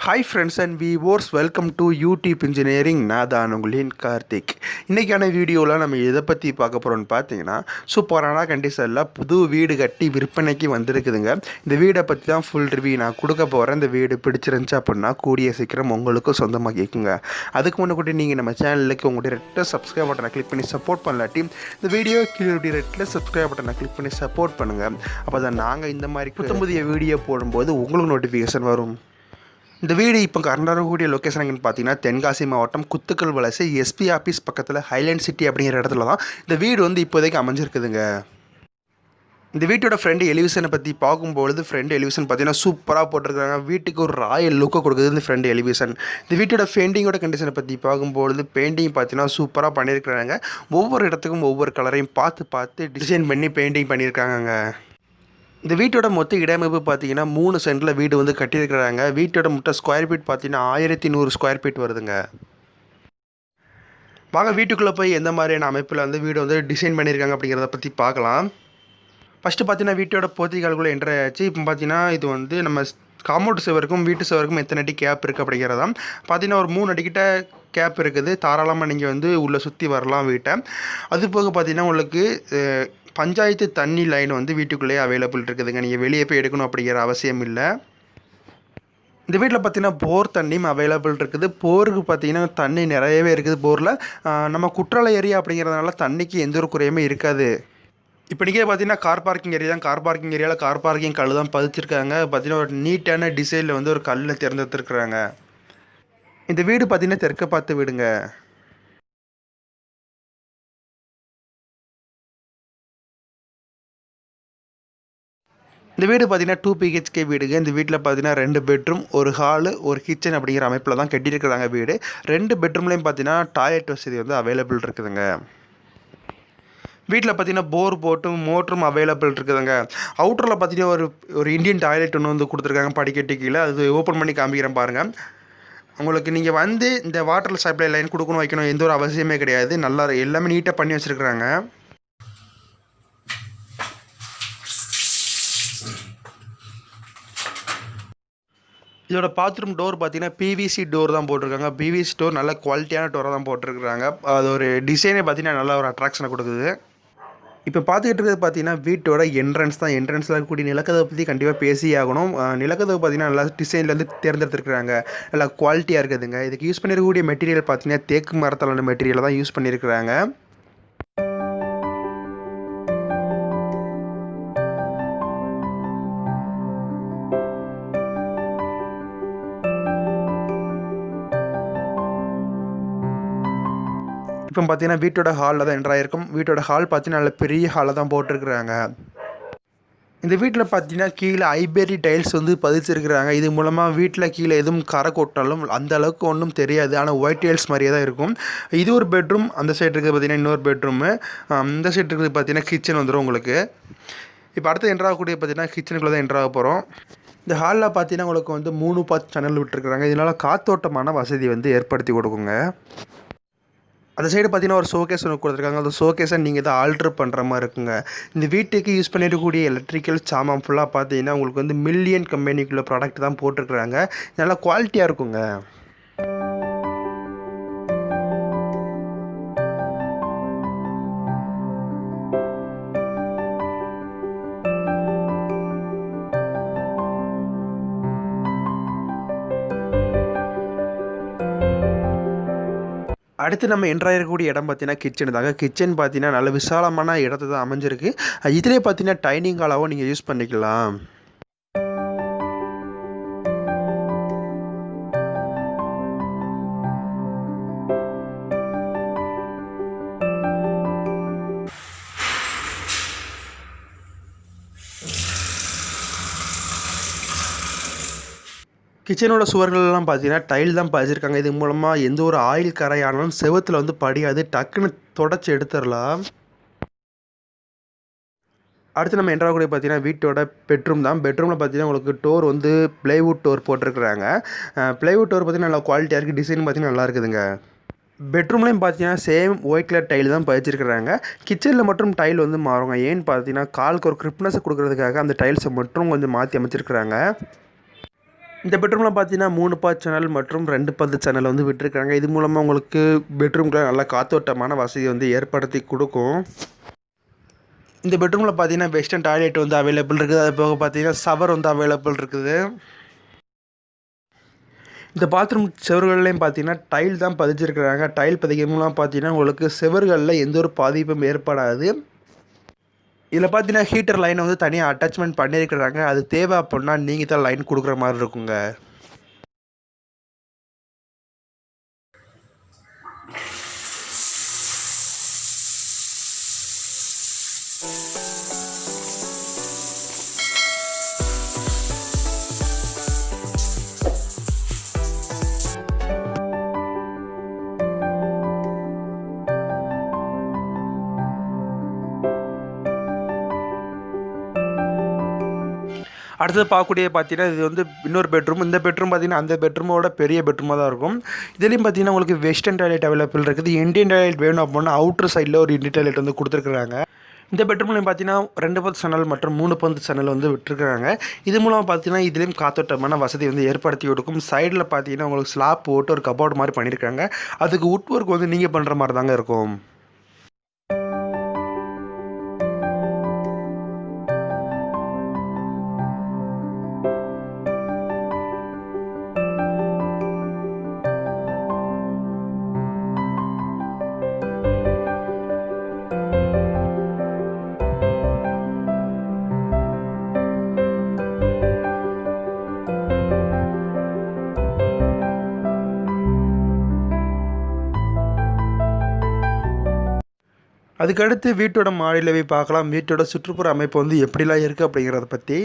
Hi friends and viewers, welcome to YouTube engineering. நான் தான் உங்களின் கார்த்திக். இன்றைக்கான வீடியோவில் நம்ம எதை பற்றி பார்க்க போகிறோம்னு பார்த்தீங்கன்னா, சூப்பரான கண்டிஷனில் புது வீடு கட்டி விற்பனைக்கு வந்திருக்குதுங்க. இந்த வீடை பற்றி தான் ஃபுல் ரிவ்யூ நான் கொடுக்க போகிறேன். இந்த வீடு பிடிச்சிருந்துச்சு அப்படின்னா கூடிய சீக்கிரம் உங்களுக்கும் சொந்தமாக கேட்குங்க. அதுக்கு முன்னாடி நீங்கள் நம்ம சேனலுக்கு உங்களுடைய ரெட்டில் சப்ஸ்கிரைப் பட்டனை கிளிக் பண்ணி சப்போர்ட் பண்ணலாட்டி இந்த வீடியோ கீழே ரெட்டில் சப்ஸ்கிரைப் பட்டனை கிளிக் பண்ணி சப்போர்ட் பண்ணுங்கள். அப்போ தான் நாங்கள் இந்த மாதிரி புதிய வீடியோ போடும்போது உங்களுக்கு நோட்டிஃபிகேஷன் வரும். இந்த வீடு இப்போ கரண்டாக கூடிய லொக்கேஷன் எங்கன்னு பார்த்தீங்கன்னா, தென்காசி மாவட்டம் குத்துக்கல் வலசை எஸ்பி ஆஃபீஸ் பக்கத்தில் ஹைலைண்ட் சிட்டி அப்படிங்கிற இடத்துல தான் இந்த வீடு இப்போதைக்கு அமைஞ்சிருக்குதுங்க. இந்த வீட்டோட ஃப்ரெண்ட் எலிவேஷனை பற்றி பார்க்கும்பொழுது ஃப்ரெண்ட் எலிவேஷன் பார்த்தீங்கன்னா சூப்பராக போட்டிருக்காங்க. வீட்டுக்கு ஒரு ராயல் லுக்கை கொடுக்குது இந்த ஃப்ரெண்ட் எலிவேஷன். இந்த வீட்டோட பெயிண்டிங்கோட கண்டிஷனை பற்றி பார்க்கும்பொழுது பெயிண்டிங் பார்த்தீங்கன்னா சூப்பராக பண்ணியிருக்கிறாங்க. ஒவ்வொரு இடத்துக்கும் ஒவ்வொரு கலரையும் பார்த்து டிசைன் பண்ணி பெயிண்டிங் பண்ணியிருக்காங்க. இந்த வீட்டோட மொத்த இடமைப்பு பார்த்தீங்கன்னா 3 சென்டில் வீடு கட்டியிருக்கிறாங்க. வீட்டோட மொத்த ஸ்கொயர் ஃபீட் பார்த்தீங்கன்னா 1100 ஸ்கொயர் ஃபீட் வருதுங்க. வாங்க வீட்டுக்குள்ளே போய் எந்த மாதிரியான அமைப்பில் வீடு டிசைன் பண்ணியிருக்காங்க அப்படிங்கிறத பற்றி பார்க்கலாம். ஃபஸ்ட்டு பார்த்தீங்கன்னா வீட்டோட போர்த்திகால்குள்ளே என்ட்ரு ஆச்சு. இப்போ பார்த்தீங்கன்னா இது நம்ம காம்பவுண்ட் சுவருக்கும் வீட்டு சுவருக்கும் எத்தனை அடி கேப் இருக்குது அப்படிங்கிறதான் பார்த்தீங்கன்னா ஒரு 3 அடிக்கிட்ட கேப் இருக்குது. தாராளமாக நீங்கள் உள்ளே சுற்றி வரலாம் வீட்டை. அது போக பார்த்தீங்கன்னா உங்களுக்கு பஞ்சாயத்து தண்ணி லைன் வீட்டுக்குள்ளேயே அவைலபிள் இருக்குதுங்க. நீங்கள் வெளியே போய் எடுக்கணும் அப்படிங்கிற அவசியம் இல்லை. இந்த வீட்டில் பார்த்தீங்கன்னா போர் தண்ணியும் அவைலபிள் இருக்குது. போருக்கு பார்த்தீங்கன்னா தண்ணி நிறையவே இருக்குது. போரில் நம்ம குற்றால ஏரியா அப்படிங்கிறதுனால தண்ணிக்கு எந்த ஒரு குறையுமே இருக்காது. இப்போ நீங்கள் பார்த்தீங்கன்னா கார் பார்க்கிங் ஏரியா தான். கார் பார்க்கிங் ஏரியாவில் கார் பார்க்கிங் கல் தான் பதிச்சிருக்காங்க. பார்த்தீங்கன்னா ஒரு நீட்டான டிசைனில் ஒரு கல்லில் தேர்ந்தெடுத்துருக்குறாங்க. இந்த வீடு பார்த்தீங்கன்னா தெற்க பார்த்து வீடுங்க. இந்த வீடு பார்த்தீங்கன்னா 2 BHK வீடுங்க. இந்த வீட்டில் பார்த்தீங்கன்னா 2 பெட்ரூம், ஒரு ஹாலு, ஒரு கிச்சன் அப்படிங்கிற அமைப்பில் தான் கட்டியிருக்கிறாங்க வீடு. 2 பெட்ரூம்லேயும் பார்த்தீங்கன்னா டாய்லெட் வசதி அவைலபிள் இருக்குதுங்க. வீட்டில் பார்த்தீங்கன்னா போர் போட்டும் மோட்டரும் அவைலபிள் இருக்குதுங்க. அவுட்டரில் பார்த்தீங்கன்னா ஒரு இந்தியன் டாய்லெட் ஒன்று கொடுத்துருக்காங்க படிக்கட்டு கீழே. அது ஓப்பன் பண்ணி காமிக்கிறேன் பாருங்கள். உங்களுக்கு நீங்கள் இந்த வாட்டர் சப்ளை லைன் கொடுக்கணும் வைக்கணும் எந்த ஒரு அவசியமே கிடையாது. நல்லா எல்லாமே நீட்டாக பண்ணி வச்சுருக்குறாங்க. இதோட பாத்ரூம் டோர் பார்த்தீங்கன்னா பிவிசி டோர் தான் போட்டிருக்காங்க. பிவிசி டோர் நல்ல குவாலிட்டியான டோராக தான் போட்டிருக்கிறாங்க. அது ஒரு டிசைனே பார்த்தீங்கன்னா நல்ல ஒரு அட்ராக்ஷனை கொடுக்குது. இப்போ பார்த்துக்கிட்டு இருக்கிறது பார்த்தீங்கன்னா வீட்டோட என்ட்ரன்ஸ் தான். என்ட்ரன்ஸில் இருக்கக்கூடிய நிலக்கதவை பற்றி கண்டிப்பாக பேசி ஆகணும். நிலக்கதவு பார்த்தீங்கன்னா நல்லா டிசைன்லேருந்து தேர்ந்தெடுத்துருக்குறாங்க. நல்லா குவாலிட்டியாக இருக்குதுங்க. இதுக்கு யூஸ் பண்ணியிருக்கக்கூடிய மெட்டீரியல் பார்த்தீங்கன்னா தேக்கு மரத்தாலான மெட்டீரியல் தான் யூஸ் பண்ணியிருக்கிறாங்க. இப்போ பார்த்தீங்கன்னா வீட்டோட ஹாலில் தான் என்ட்ராயிருக்கும். வீட்டோட ஹால் பார்த்தீங்கன்னா நல்ல பெரிய ஹாலில் தான் போட்டிருக்கிறாங்க. இந்த வீட்டில் பார்த்தீங்கன்னா கீழே ஐபெரி டைல்ஸ் பதிச்சிருக்கிறாங்க. இது மூலமாக வீட்டில் கீழே எதுவும் கரை கொட்டாலும் அந்த அளவுக்கு ஒன்றும் தெரியாது. ஆனால் ஒயிட் டைல்ஸ் மாதிரியே தான் இருக்கும். இது ஒரு பெட்ரூம். அந்த சைடு இருக்குது பார்த்தீங்கன்னா இன்னொரு பெட்ரூமு. இந்த சைடு இருக்குது பார்த்தீங்கன்னா கிச்சன் வந்துடும் உங்களுக்கு. இப்போ அடுத்து என்ட்ராகக்கூடிய பார்த்தீங்கன்னா கிச்சனுக்குள்ளே தான் என்ட்ராக போகிறோம். இந்த ஹாலில் பார்த்தீங்கன்னா உங்களுக்கு 3 பாத் சேனல் விட்டுருக்குறாங்க. இதனால் காத்தோட்டமான வசதி ஏற்படுத்தி கொடுக்குங்க. அந்த சைடு பார்த்தீங்கன்னா ஒரு ஷோகேஸ் ஒன்று கொடுத்துருக்காங்க. அந்த ஷோகேஸை நீங்கள் தான் ஆல்ட்ரு பண்ணுற மாதிரி இருக்குங்க. இந்த வீட்டுக்கு யூஸ் பண்ணிருக்கக்கூடிய எலக்ட்ரிக்கல் சாமான் ஃபுல்லாக பார்த்தீங்கன்னா உங்களுக்கு மில்லியன் கம்பெனிக்குள்ள ப்ராடக்ட் தான் போட்டிருக்குறாங்க. நல்லா குவாலிட்டியாக இருக்குங்க. அடுத்து நம்ம என்ட்ராயிருக்கக்கூடிய இடம் பார்த்தீங்கன்னா கிச்சன் தாங்க. கிச்சன் பார்த்தீங்கன்னா நல்ல விசாலமான இடத்துல தான் அமைஞ்சிருக்கு. இதிலே பார்த்தீங்கன்னா டைனிங் ஹாலாகவும் நீங்கள் யூஸ் பண்ணிக்கலாம். கிச்சனோட சுவர்கள்லாம் பார்த்தீங்கன்னா டைல் தான் பதிச்சிருக்காங்க. இது மூலமாக எந்த ஒரு ஆயில் கரையானாலும் செவத்தில் படியாது. டக்குன்னு தொடச்சி எடுத்துடலாம். அடுத்து நம்ம என்ட்ராகக்கூடிய பார்த்தீங்கன்னா வீட்டோட பெட்ரூம் தான். பெட்ரூமில் பார்த்தீங்கன்னா உங்களுக்கு டோர் ப்ளைவுட் டோர் போட்டிருக்கிறாங்க. ப்ளைவுட் டோர் பார்த்தீங்கன்னா நல்லா குவாலிட்டியாக இருக்குது. டிசைன் பார்த்தீங்கன்னா நல்லா இருக்குதுங்க. பெட்ரூம்லேயும் பார்த்தீங்கன்னா சேம் ஒயிட் கலர் டைல் தான் பதிச்சிருக்கிறாங்க. கிச்சனில் மட்டும் டைல் மாறுங்க. ஏன்னு பார்த்தீங்கன்னா காலுக்கு ஒரு கிரிப்னஸ் கொடுக்குறதுக்காக அந்த டைல்ஸை மட்டும் கொஞ்சம் மாற்றி அமைச்சிருக்கிறாங்க. இந்த பெட்ரூமில் பார்த்தீங்கன்னா 3 பாத் சேனல் மற்றும் 2 பத்து சேனல் வந்து விட்டுருக்காங்க. இது மூலமாக உங்களுக்கு பெட்ரூம்க்கு நல்லா காத்தோட்டமான வசதி வந்து ஏற்படுத்தி கொடுக்கும். இந்த பெட்ரூமில் பார்த்தீங்கன்னா வெஸ்டர்ன் டாய்லெட் வந்து அவைலபிள் இருக்குது. அது போக பார்த்தீங்கன்னா ஷவர் வந்து அவைலபிள் இருக்குது. இந்த பாத்ரூம் செவர்கள்லையும் பார்த்தீங்கன்னா டைல் தான் பதிச்சிருக்கிறாங்க. டைல் பதிக்கிறது மூலம் பார்த்தீங்கன்னா உங்களுக்கு செவர்களில் எந்த ஒரு பாதிப்பும் ஏற்படாது. இதில் பார்த்தீங்கன்னா ஹீட்டர் லைனை வந்து தனியாக அட்டாச்மெண்ட் பண்ணியிருக்கிறாங்க. அது தேவை அப்படின்னா நீங்கள் தான் லைன் கொடுக்குற மாதிரி இருக்குங்க. அடுத்தது பார்க்கக்கூடிய பார்த்தீங்கன்னா இது வந்து இன்னொரு பெட்ரூம். இந்த பெட்ரூம் பார்த்தீங்கன்னா அந்த பெட்ரூமோட பெரிய பெட்ரூமாக தான் இருக்கும். இதுலேயும் பார்த்தீங்கன்னா உங்களுக்கு வெஸ்டர்ன் டாய்லெட் அவைலபிள் இருக்குது. இந்தியன் டாய்லெட் வேணும் அப்படின்னா அவுட்டர் சைடில் ஒரு இந்தியன் டாய்லெட் வந்து கொடுத்துருக்குறாங்க. இந்த பெட்ரூம்லையும் பார்த்தீங்கன்னா 2 பத்து சேனல் மற்றும் 3 பத்து சேனல் வந்து விட்டுருக்காங்க. இது மூலமாக பார்த்தீங்கன்னா இதுலேயும் காத்தோட்டமான வசதி வந்து ஏற்படுத்தி கொடுக்கும். சைடில் பார்த்தீங்கன்னா உங்களுக்கு ஸ்லாப் போட்டு ஒரு கபோர்டு மாதிரி பண்ணியிருக்காங்க. அதுக்கு உட் ஒர்க் வந்து நீங்கள் பண்ணுற மாதிரி தாங்க இருக்கும். அதுக்கடுத்து வீட்டோட மாடியில் போய் பார்க்கலாம். வீட்டோட சுற்றுப்புற அமைப்பு வந்து எப்படிலாம் இருக்குது அப்படிங்கிறத பற்றி.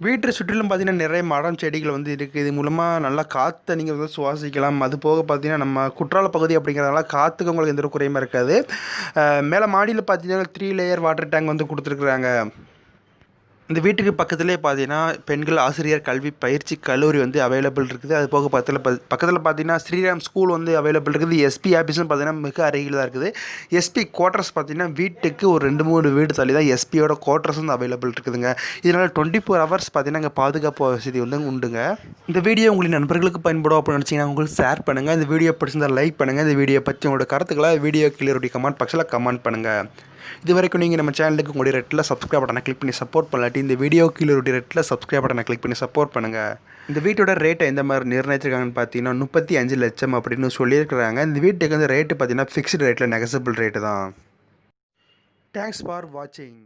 வீட்டை சுற்றிலும் பார்த்தீங்கன்னா நிறைய மரம் செடிகள் வந்து இருக்குது. இது மூலமாக நல்லா காற்றை நீங்கள் வந்து சுவாசிக்கலாம். அது போக பார்த்தீங்கன்னா நம்ம குற்றால பகுதி அப்படிங்கிறதுனால காற்றுக்கு உங்களுக்கு எந்த ஒரு குறையுமே இருக்காது. மேலே மாடியில் பார்த்தீங்கன்னா 3 லேயர் வாட்டர் டேங்க் வந்து கொடுத்துருக்குறாங்க. இந்த வீட்டுக்கு பக்கத்துலேயே பார்த்தீங்கன்னா பெண்கள் ஆசிரியர் கல்வி பயிற்சி கல்லூரி வந்து அவைலபிள் இருக்குது. அது போக பக்கத்தில் பார்த்தீங்கன்னா ஸ்ரீராம் ஸ்கூல் வந்து அவைலபிள் இருக்குது. எஸ்பி ஆஃபீஸும் பார்த்தீங்கன்னா மிக அருகில் தான் இருக்குது. எஸ்பி குவார்ட்டர்ஸ் பார்த்தீங்கன்னா வீட்டுக்கு ஒரு 2-3 வீடு தள்ளி தான் எஸ்பியோட குவார்ட்டர்ஸ் வந்து அவைலபிள் இருக்குதுங்க. இதனால் 24 ஹவர்ஸ் பார்த்தீங்கன்னா இங்கே பாதுகாப்பு வசதி வந்து உண்டுங்க. இந்த வீடியோ உங்களின் நண்பர்களுக்கு பயன்படும் அப்படின்னு நினச்சிங்கன்னா உங்களுக்கு ஷேர் பண்ணுங்கள். இந்த வீடியோ பிடிச்சிருந்தால் லைக் பண்ணுங்கள். இந்த வீடியோ பற்றி உங்களோட கருத்துக்களை வீடியோ கீழே கமெண்ட் பாக்ஸில் கமெண்ட் பண்ணுங்கள். இது வரைக்கும் நீங்கள் நம்ம சேனலுக்கு உங்களுடைய ரெட்டில் சப்ஸ்கிரைப் பட்டனை கிளிக் பண்ணி சப்போர்ட் பண்ணலாட்டி இந்த வீடியோ கீழே ரெட்டில் சப்ஸ்கிரைப் பட்டனை கிளிக் பண்ணி சப்போர்ட் பண்ணுங்கள். இந்த வீட்டோட ரேட்டை எந்த மாதிரி நிர்ணயிச்சிருக்காங்கன்னு பார்த்தீங்கன்னா 35 லட்சம் அப்படின்னு சொல்லியிருக்கிறாங்க. இந்த வீட்டுக்கு வந்து ரேட்டு பார்த்தீங்கன்னா ஃபிக்ஸ்டு ரேட்டில் நெகசபிள் ரேட்டு தான். தேங்க்ஸ் ஃபார் வாட்சிங்.